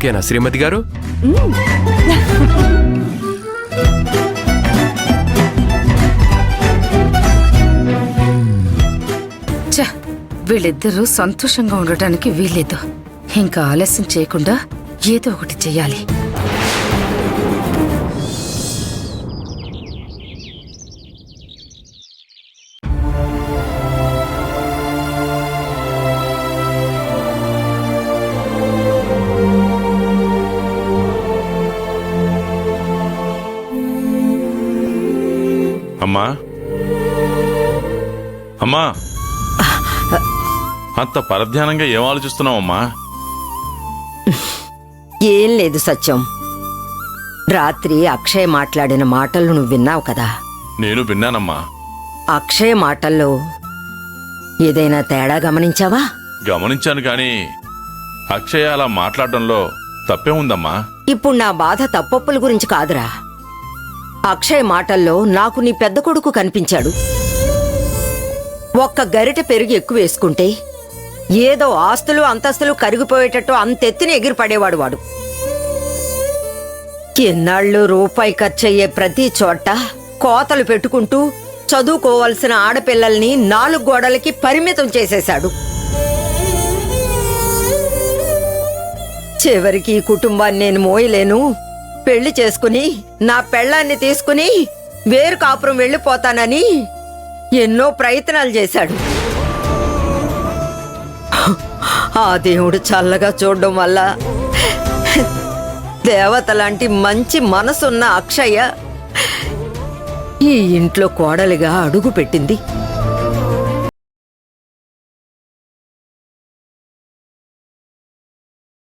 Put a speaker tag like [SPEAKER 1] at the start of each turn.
[SPEAKER 1] ఓకేనా శ్రీమతి గారు?
[SPEAKER 2] వీళ్ళిద్దరూ సంతోషంగా ఉండటానికి వీల్లేదు. ఇంకా ఆలస్యం చేయకుండా ఏదో ఒకటి చెయ్యాలి.
[SPEAKER 3] అమ్మా అమ్మా, అంత పరధ్యానంగా ఏం ఆలోచిస్తున్నావమ్మా?
[SPEAKER 4] ఏం లేదు సత్యం. రాత్రి అక్షయ్ మాట్లాడిన మాటలు నువ్వు విన్నావు కదా?
[SPEAKER 3] నేను విన్నానమ్మా.
[SPEAKER 4] అక్షయ్ మాటల్లో ఏదైనా తేడా గమనించావా?
[SPEAKER 3] గమనించాను కానీ అక్షయ అలా మాట్లాడడంలో తప్పే ఉందమ్మా.
[SPEAKER 4] ఇప్పుడు నా బాధ తప్పొప్పుల గురించి కాదురా. అక్షయ్ మాటల్లో నాకు నీ పెద్ద కొడుకు కనిపించాడు. ఒక్క గరిటె పెరుగు ఎక్కువ వేసుకుంటే ఏదో ఆస్తులు అంతస్తులు కరిగిపోయేటట్టు అంతెత్తుని ఎగిరిపడేవాడు వాడు. ఎన్నాళ్ళు రూపాయి ఖర్చయ్యే ప్రతి చోట కోతలు పెట్టుకుంటూ చదువుకోవాల్సిన ఆడపిల్లల్ని 4 గోడలకి పరిమితం చేసేశాడు. చివరికి ఈ కుటుంబాన్ని నేను మోయలేను, పెళ్లి చేసుకుని నా పెళ్ళాన్ని తీసుకుని వేరు కాపురం వెళ్ళిపోతానని ఎన్నో ప్రయత్నాలు చేశాడు. ఆ దేవుడు చల్లగా చూడడం వల్ల దేవత లాంటి మంచి మనసున్న అక్షయ్య ఈ ఇంట్లో కోడలిగా అడుగు పెట్టింది.